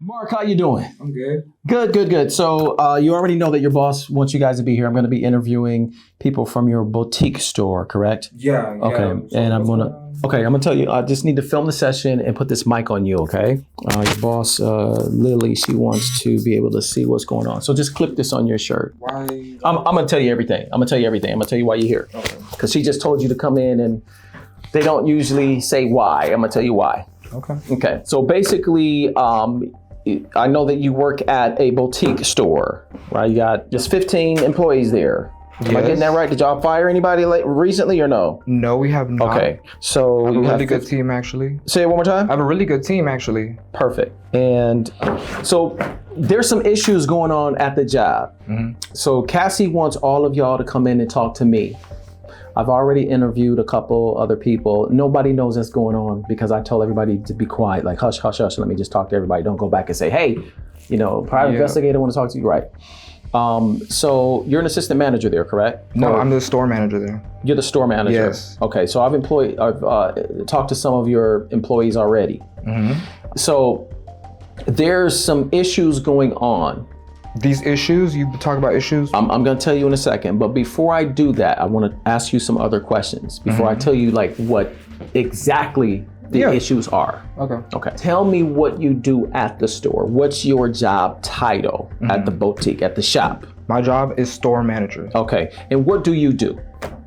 Mark, how you doing? I'm good. Good. So you already know that your boss wants you guys to be here. I'm going to be interviewing people from your boutique store, correct? Yeah. Okay. So And I'm gonna tell you. I just need to film the session and put this mic on you. Okay. Your boss, Lily, she wants to be able to see what's going on. So just clip this on your shirt. Why? I'm gonna tell you everything. I'm gonna tell you why you're here. Okay. Because she just told you to come in, and they don't usually say why. I'm gonna tell you why. Okay. So basically, I know that you work at a boutique store, right? You got just 15 employees there. Am I getting that right? Did y'all fire anybody recently or no? No, we have not. Okay. So I have a really good team, actually. Say it one more time. I have a really good team, actually. Perfect. And so there's some issues going on at the job. Mm-hmm. So Cassie wants all of y'all to come in and talk to me. I've already interviewed a couple other people. Nobody knows what's going on because I tell everybody to be quiet, like hush, hush, hush. Let me just talk to everybody. Don't go back and say, hey, private investigator want to talk to you, right? So you're an assistant manager there, correct? No, I'm the store manager there. You're the store manager? Yes. Okay, so I've talked to some of your employees already. Mm-hmm. So there's some issues going on. These issues, you talk about issues? I'm going to tell you in a second, but before I do that, I want to ask you some other questions before I tell you like what exactly the issues are. Okay. Tell me what you do at the store. What's your job title at the boutique, at the shop? My job is store manager. Okay. And what do you do?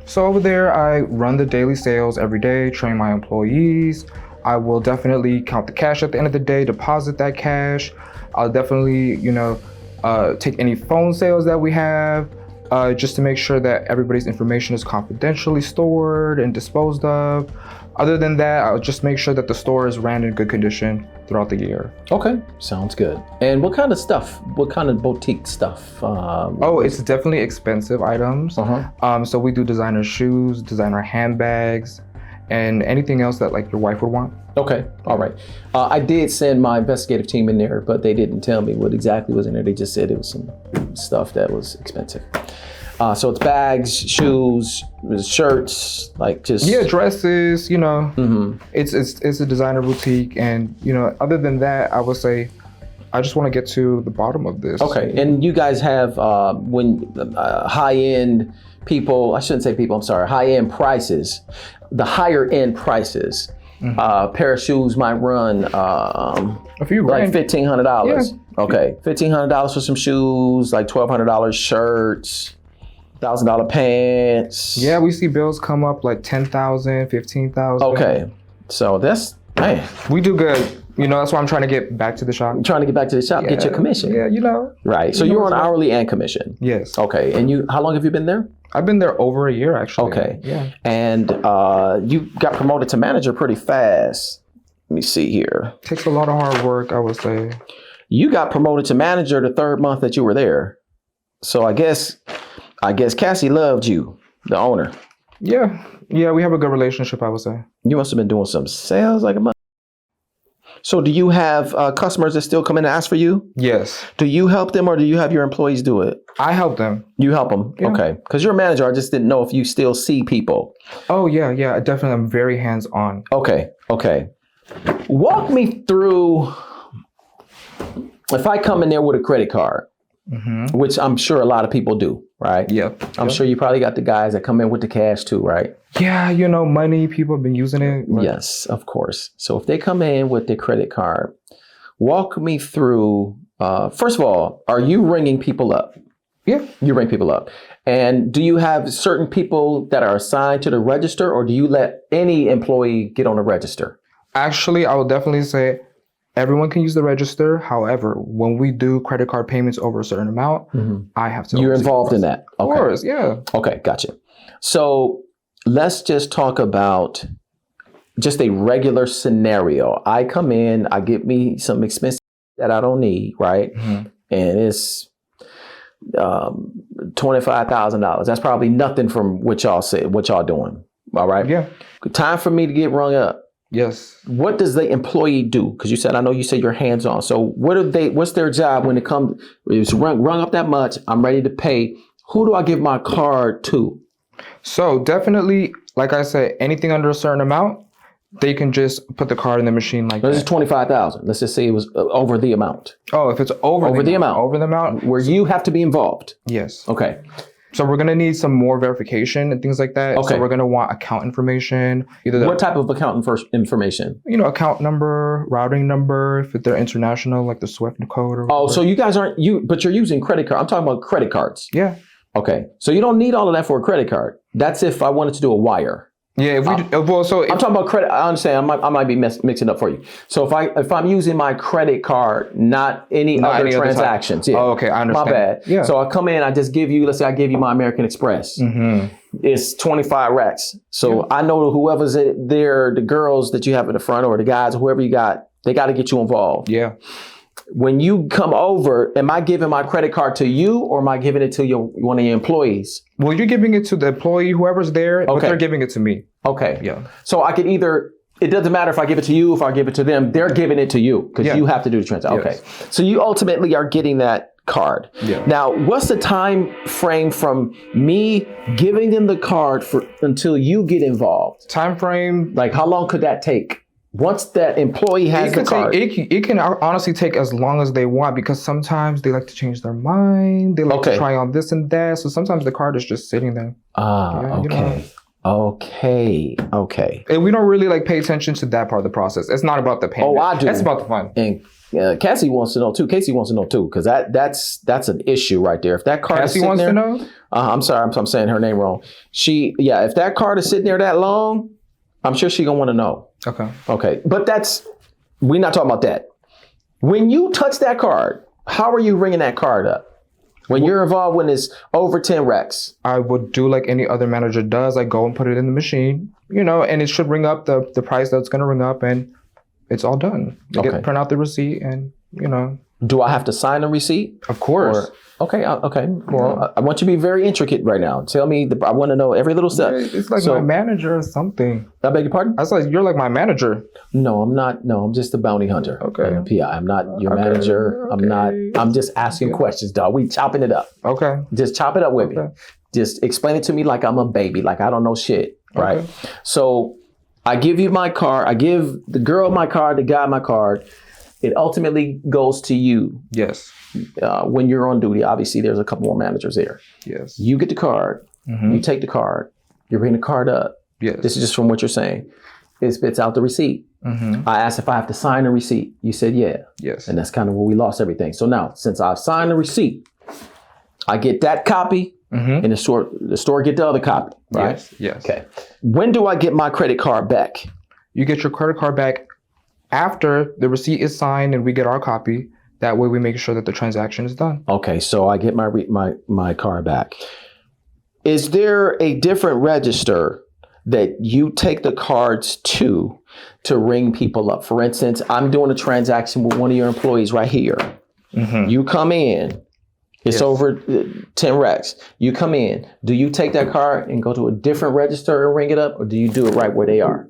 So over there, I run the daily sales every day, train my employees. I will definitely count the cash at the end of the day, deposit that cash. I'll definitely, take any phone sales that we have, just to make sure that everybody's information is confidentially stored and disposed of. Other than that, I'll just make sure that the store is ran in good condition throughout the year. Okay, sounds good. And what kind of stuff? What kind of boutique stuff? It's definitely expensive items. So we do designer shoes, designer handbags, and anything else that like your wife would want. Okay, all right. I did send my investigative team in there, but they didn't tell me what exactly was in there. They just said it was some stuff that was expensive. So it's bags, shoes, shirts, like just... Yeah, dresses, It's a designer boutique. And, other than that, I would say, I just want to get to the bottom of this. Okay, and you guys have high-end people, I shouldn't say people, I'm sorry, high-end prices, the higher-end prices. Pair of shoes might run a few like $1,500. Yeah. Okay, $1,500 for some shoes, like $1,200 shirts, $1,000 pants. Yeah, we see bills come up like $10,000, $15,000. Okay, so that's, man. We do good. That's why I'm trying to get back to the shop. You're trying to get back to the shop, get your commission. Yeah, Right, so you're on hourly and commission. Yes. Okay, and how long have you been there? I've been there over a year, actually. Okay. Yeah. And you got promoted to manager pretty fast. Let me see here. Takes a lot of hard work, I would say. You got promoted to manager the third month that you were there. So I guess Cassie loved you, the owner. Yeah, we have a good relationship, I would say. You must have been doing some sales like a month. So do you have customers that still come in and ask for you? Yes. Do you help them or do you have your employees do it? I help them. You help them? Yeah. Okay. Because you're a manager. I just didn't know if you still see people. Oh, yeah. Definitely. I'm very hands-on. Okay. Walk me through, if I come in there with a credit card, which I'm sure a lot of people do, right? Yep. I'm sure you probably got the guys that come in with the cash too, right? Yeah, money, people have been using it. Yes, of course. So if they come in with their credit card, walk me through, first of all, are you ringing people up? Yeah. You ring people up. And do you have certain people that are assigned to the register or do you let any employee get on the register? Actually, I would definitely say everyone can use the register. However, when we do credit card payments over a certain amount, I have to. You're involved in that? Okay. Of course, yeah. Okay, gotcha. So let's just talk about just a regular scenario. I come in, I get me some expenses that I don't need, right? And it's $25,000. That's probably nothing from what y'all said, what y'all doing. All right? Yeah. Time for me to get rung up. Yes. What does the employee do? Because I know you said you're hands-on. So what's their job when it comes, it's rung up that much, I'm ready to pay. Who do I give my card to? So definitely, like I said, anything under a certain amount, they can just put the card in the machine like This is that. 25,000. Let's just say it was over the amount. Oh, if it's over the amount, where you have to be involved. yes. Okay. So we're gonna need some more verification and things like that. Okay. So we're gonna want account information, either What type of account information? account number, routing number, if they're international, like the SWIFT code or Oh, whatever. so you guys but you're using credit card. I'm talking about credit cards. Yeah. Okay. So you don't need all of that for a credit card. That's if I wanted to do a wire. Yeah, if we I'm talking about credit. I understand. I might be mixing up for you. So if I'm using my credit card, not any other transactions. Yeah. Oh, okay, I understand. My bad. Yeah. So I come in, I just give you. Let's say I give you my American Express. It's 25 racks. So I know whoever's there, the girls that you have in the front or the guys, whoever you got, they got to get you involved. Yeah. When you come over, am I giving my credit card to you or am I giving it to one of your employees? Well, you're giving it to the employee, whoever's there, but Okay. they're giving it to me. Okay. Yeah. So I could it doesn't matter if I give it to you, if I give it to them, they're giving it to you because you have to do the transaction. Yes. Okay. So you ultimately are getting that card. Yeah. Now, what's the time frame from me giving them the card until you get involved? Time frame. Like how long could that take? Once that employee has the card. It can honestly take as long as they want because sometimes they like to change their mind. They like to try on this and that. So sometimes the card is just sitting there. Okay. Okay. And we don't really pay attention to that part of the process. It's not about the payment. Oh, I do. It's about the fun. And Cassie wants to know too. Casey wants to know too, because that's an issue right there. If that card is Cassie sitting wants there, to know? I'm sorry, I'm saying her name wrong. If that card is sitting there that long, I'm sure she gonna want to know. Okay. But we're not talking about that. When you touch that card, how are you ringing that card up? When you're involved when it's over 10 racks. I would do like any other manager does. I go and put it in the machine, and it should ring up the price that's going to ring up and it's all done. Print out the receipt and, Do I have to sign a receipt? Of course. Okay. Well, I want you to be very intricate right now. Tell me, I want to know every little step. It's like my manager or something. I beg your pardon? I was like, you're like my manager. No, I'm not. No, I'm just a bounty hunter. Okay. I'm a PI. I'm not your manager. I'm just asking questions, dog. We chopping it up. Okay. Just chop it up with me. Just explain it to me like I'm a baby, like I don't know shit. Right. Okay. So I give you my card. I give the girl my card, the guy my card. It ultimately goes to you. Yes. When you're on duty, obviously there's a couple more managers there. Yes. You get the card. You take the card. You bring the card up. Yes. This is just from what you're saying. It spits out the receipt. I asked if I have to sign a receipt. You said yeah. Yes. And that's kind of where we lost everything. So now, since I've signed the receipt, I get that copy, and the store get the other copy. Right? Yes. Okay. When do I get my credit card back? You get your credit card back after the receipt is signed and we get our copy. That way we make sure that the transaction is done. Okay, so I get my card back. Is there a different register that you take the cards to ring people up? For instance, I'm doing a transaction with one of your employees right here. You come in. It's over 10 racks. You come in. Do you take that card and go to a different register and ring it up, or do you do it right where they are?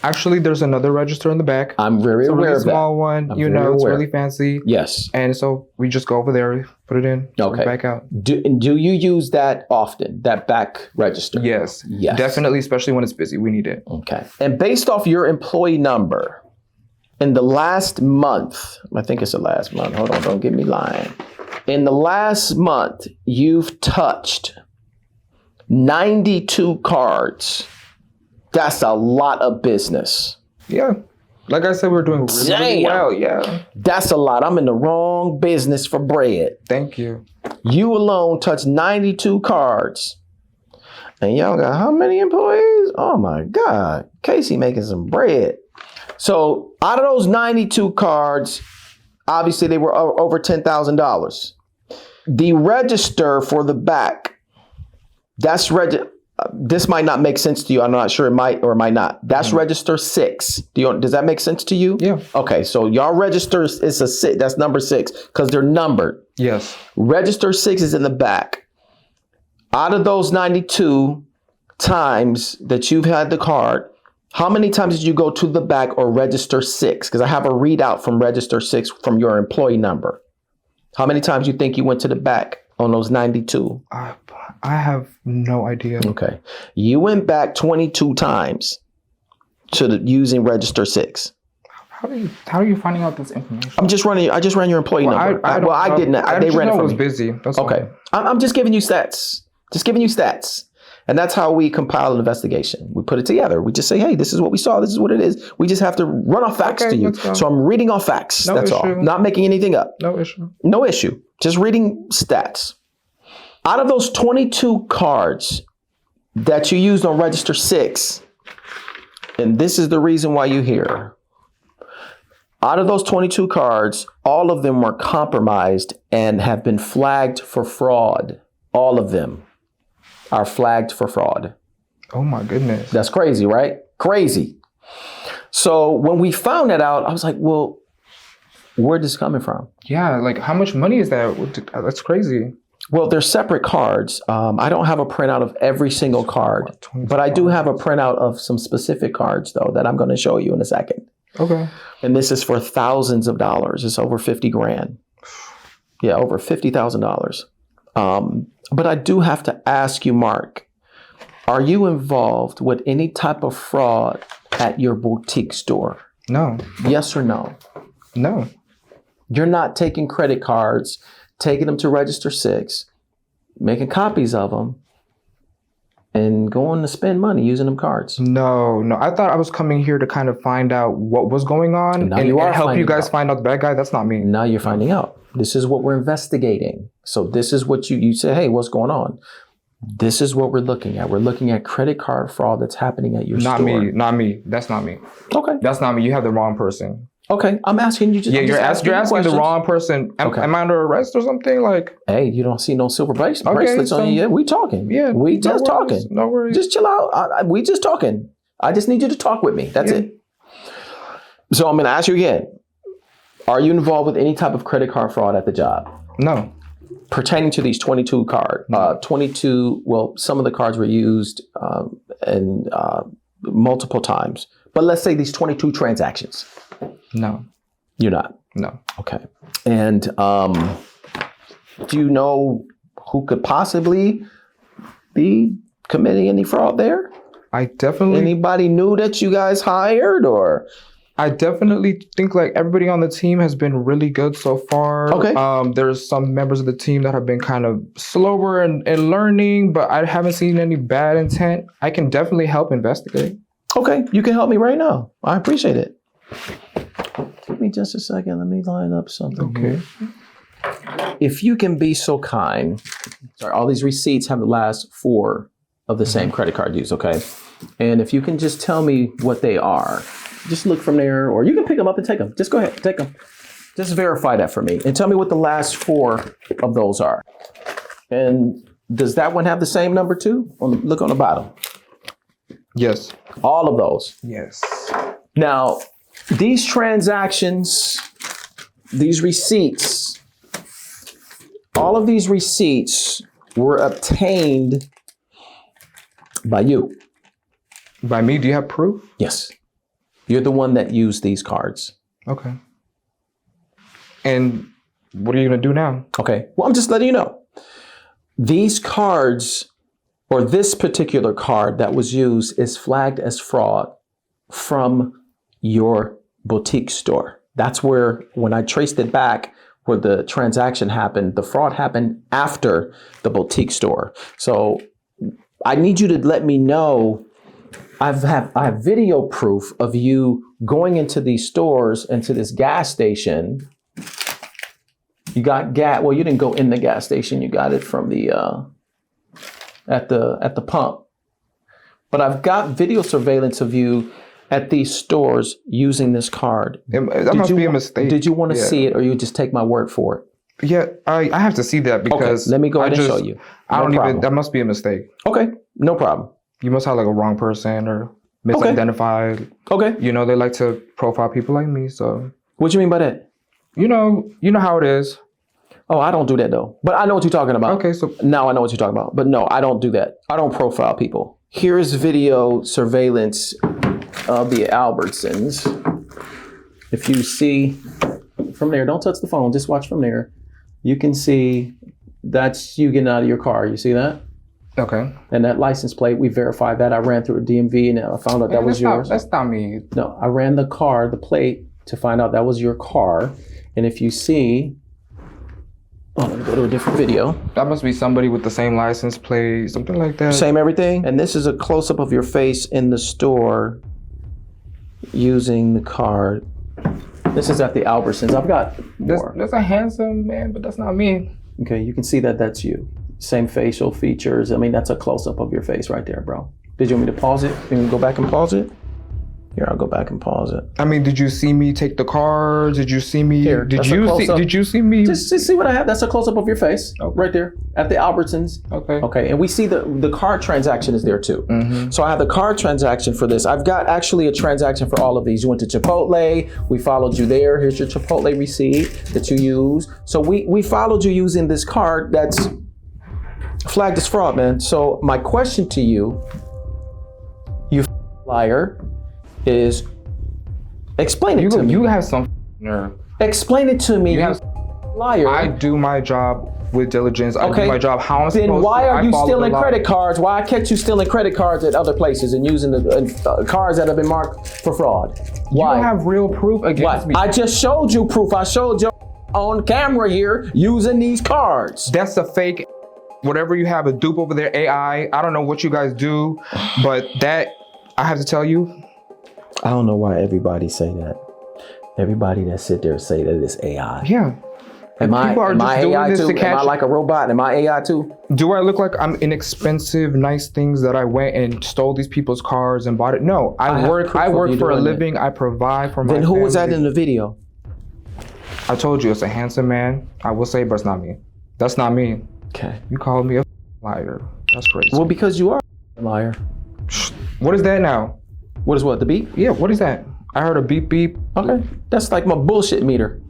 Actually, there's another register in the back. I'm very aware really of that. Small one, it's really fancy. Yes. And so we just go over there, put it in, back out. Do you use that often, that back register? Yes. Definitely, especially when it's busy. We need it. Okay. And based off your employee number, in the last month, I think it's the last month. Hold on, don't get me lying. In the last month, you've touched 92 cards. That's a lot of business. Yeah. Like I said, we're doing really well. Yeah. That's a lot. I'm in the wrong business for bread. Thank you. You alone touched 92 cards. And y'all got how many employees? Oh my God. Casey making some bread. So out of those 92 cards, obviously they were over $10,000. The register for the back, this might not make sense to you. I'm not sure, it might or it might not. That's register 6. Does that make sense to you? Yeah. Okay, so y'all registers is a 6. That's number 6 because they're numbered. Yes. Register 6 is in the back. Out of those 92 times that you've had the card, how many times did you go to the back or register 6? Because I have a readout from register 6 from your employee number. How many times you think you went to the back on those 92? I have no idea. Okay. You went back 22 times using Register 6. How are you finding out this information? I just ran your employee number. I didn't. They ran it for me. I was busy. That's okay. I'm just giving you stats. And that's how we compile an investigation. We put it together. We just say, hey, this is what we saw. This is what it is. We just have to run off facts to you. So I'm reading off facts. That's all. Not making anything up. No issue. No issue. Just reading stats. Out of those 22 cards that you used on Register 6, and this is the reason why you're here. Out of those 22 cards, all of them were compromised and have been flagged for fraud. All of them are flagged for fraud. Oh my goodness. That's crazy, right? Crazy. So when we found that out, I was like, well, where's this coming from? Yeah, like how much money is that? That's crazy. Well, they're separate cards. I don't have a printout of every single card, but I do have a printout of some specific cards, though, that I'm going to show you in a second. Okay. And this is for thousands of dollars. It's over 50 grand. Yeah, over $50,000. But I do have to ask you, Mark, are you involved with any type of fraud at your boutique store? No. Yes or no? No. You're not taking credit cards, taking them to Register 6, making copies of them, and going to spend money using them cards. No. I thought I was coming here to kind of find out what was going on and help you guys find out the bad guy. That's not me. Now you're finding out. This is what we're investigating. So this is what you say, hey, what's going on? This is what we're looking at. We're looking at credit card fraud that's happening at your store. Not me. That's not me. Okay. That's not me. You have the wrong person. Okay, I'm asking you. You're asking the wrong person. Am I under arrest or something? Like, hey, you don't see no silver bracelets on you yet. We talking. Yeah, we just talking. No worries. Just chill out. We just talking. I just need you to talk with me. That's it. So I'm going to ask you again. Are you involved with any type of credit card fraud at the job? No. Pertaining to these 22 cards, 22. Well, some of the cards were used and multiple times. But let's say these 22 transactions. No. You're not? No. Okay. And do you know who could possibly be committing any fraud there? Anybody new that you guys hired, or? I definitely think like everybody on the team has been really good so far. Okay. There's some members of the team that have been kind of slower in learning, but I haven't seen any bad intent. I can definitely help investigate. Okay. You can help me right now. I appreciate it. Give me just a second. Let me line up something here. If you can be so kind. Sorry, all these receipts have the last 4 of the same credit card use, okay? And if you can just tell me what they are. Just look from there, or you can pick them up and take them. Just go ahead, take them. Just verify that for me. And tell me what the last 4 of those are. And does that one have the same number too? Look on the bottom. Yes. All of those? Yes. Now, these transactions, these receipts, all of these receipts were obtained by you. By me? Do you have proof? Yes. You're the one that used these cards. Okay. And what are you going to do now? Okay. Well, I'm just letting you know. These cards, or this particular card that was used, is flagged as fraud from your boutique store. That's where, when I traced it back, where the transaction happened, the fraud happened after the boutique store. So I need you to let me know. I have video proof of you going into these stores, into this gas station. You got gas. Well, you didn't go in the gas station. You got it from the at the pump. But I've got video surveillance of you at these stores using this card. That must be a mistake. Did you want to see it, or you just take my word for it? Yeah, I have to see that because let me go ahead and show you. That must be a mistake. Okay, no problem. You must have like a wrong person or misidentified. Okay. You know, they like to profile people like me, so. What do you mean by that? You know how it is. Oh, I don't do that though. But I know what you're talking about. Okay, so. Now I know what you're talking about. But no, I don't do that. I don't profile people. Here's video surveillance of the Albertsons. If you see from there, don't touch the phone, just watch from there. You can see that's you getting out of your car. You see that? Okay. And that license plate, we verified that. I ran through a DMV and I found out that was yours. That's not me. No, I ran the plate to find out that was your car. And if you see, let me go to a different video. That must be somebody with the same license plate, something like that. Same everything. And this is a close-up of your face in the store using the card. This is at the Albertsons. I've got more. That's a handsome man, but that's not me. Okay, you can see that that's you. Same facial features. I mean, that's a close-up of your face right there, bro. Did you want me to pause it? You want me to go back and pause it? Here, I'll go back and pause it. I mean, did you see me take the car? Did you see me? Here, did you see me? Just see what I have. That's a close-up of your face, right there at the Albertsons. Okay. Okay, and we see the card transaction is there too. Mm-hmm. So I have the card transaction for this. I've got actually a transaction for all of these. You went to Chipotle. We followed you there. Here's your Chipotle receipt that you use. So we followed you using this card that's flagged as fraud, man. So my question to you, you liar, is explain it to me. You have some nerve. Explain it to me, you liar. I do my job with diligence. I do my job how I'm supposed to. Then why are you stealing credit cards? Why I catch you stealing credit cards at other places and using the cards that have been marked for fraud? Why? You have real proof against me. I just showed you proof. I showed you on camera here using these cards. That's a fake. Whatever you have, a dupe over there, AI. I don't know what you guys do, but that, I have to tell you. I don't know why everybody say that. Everybody that sit there say that it's AI. Yeah. Am I AI too? Am I like a robot? Am I AI too? Do I look like I'm inexpensive, nice things that I went and stole these people's cars and bought it? No, I work for a living. I provide for my family. Then who was that in the video? I told you it's a handsome man. I will say, but it's not me. That's not me. Okay. You called me a liar. That's crazy. Well, because you are a liar. What is that now? What is what? The beep? Yeah, what is that? I heard a beep beep. Okay. That's like my bullshit meter.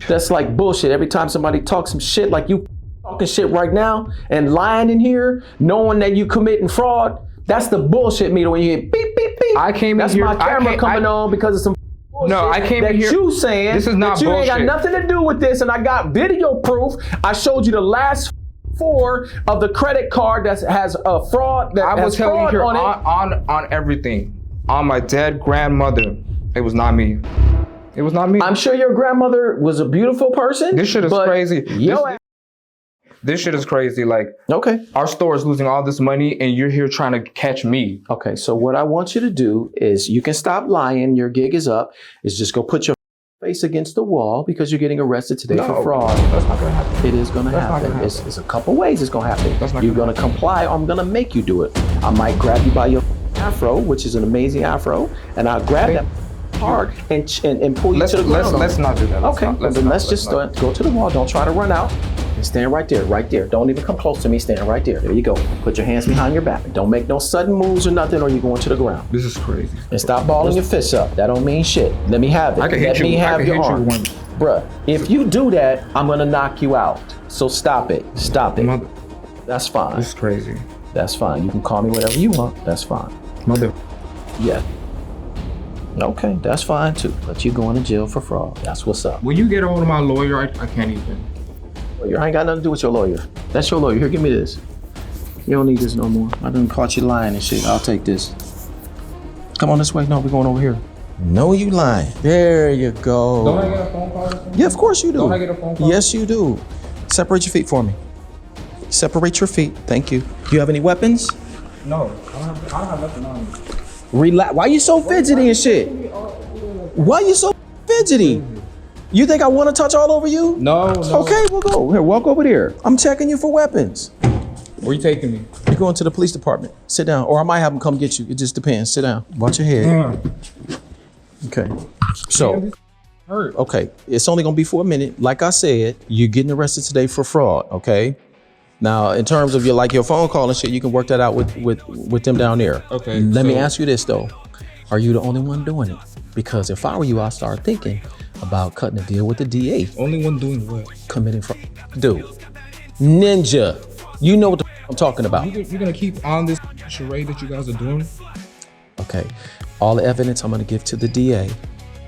That's like bullshit. Every time somebody talks some shit like you talking shit right now and lying in here, knowing that you committing fraud, that's the bullshit meter when you hear beep, beep, beep. I came in here. That's my camera coming on because of some bullshit. No, I came in here. That you saying this is not that you bullshit. ain't got nothing to do with this, and I got video proof. I showed you the last 4 of the credit card that has a fraud that I will has tell fraud you here on it. on everything. On my dead grandmother. It was not me. It was not me. I'm sure your grandmother was a beautiful person. This shit is crazy. This shit is crazy. Like, okay, our store is losing all this money and you're here trying to catch me. Okay, so what I want you to do is you can stop lying. Your gig is up. Is just go put your face against the wall because you're getting arrested today for fraud. That's not gonna happen. It is gonna happen. It's a couple ways it's gonna happen. You're gonna comply or I'm gonna make you do it. I might grab you by your afro, which is an amazing afro, and I'll grab that hard and pull you to the ground. Let's not do that. Let's just go to the wall. Don't try to run out. And stand right there, right there. Don't even come close to me. Stand right there. There you go. Put your hands behind your back. Don't make no sudden moves or nothing, or you're going to the ground. This is crazy. And stop balling your fists up. That don't mean shit. Let me have it. I can hit you. Let me have your arm. Bruh, Bruh, if you do that, I'm gonna knock you out. So stop it. Stop it. Mother. That's fine. This is crazy. That's fine. You can call me whatever you want. That's fine. Mother. Yeah. Okay, that's fine too. But you're going to jail for fraud. That's what's up. When you get hold of my lawyer, I can't even. I ain't got nothing to do with your lawyer. That's your lawyer. Here, give me this. You don't need this no more. I done caught you lying and shit. I'll take this. Come on this way. No, we're going over here. No, you lying. There you go. Don't I get a phone call? Yeah, of course you do. Don't I get a phone call? Yes, you do. Separate your feet for me. Separate your feet. Thank you. Do you have any weapons? No, I don't have nothing on me. Relax. Why you so fidgety and shit? Why you so fidgety? You think I want to touch all over you? No. Okay, we'll go. Here, walk over there. I'm checking you for weapons. Where you taking me? You're going to the police department. Sit down. Or I might have them come get you. It just depends. Sit down. Watch your head. Okay. So, okay. It's only going to be for a minute. Like I said, you're getting arrested today for fraud, okay? Now, in terms of your phone call and shit, you can work that out with them down there. Okay. Let me ask you this, though. Are you the only one doing it? Because if I were you, I'd start thinking about cutting a deal with the DA. Only one doing what? Committing fraud. Dude. Ninja. You know what the I'm talking about. You're gonna keep on this charade that you guys are doing? Okay. All the evidence I'm gonna give to the DA.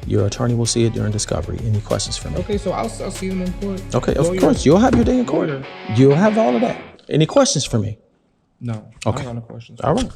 Your attorney will see it during discovery. Any questions for me? Okay, so I'll see them in court. Okay, of course. You'll have your day in court. You'll have all of that. Any questions for me? No. Okay. I don't got no questions. All right.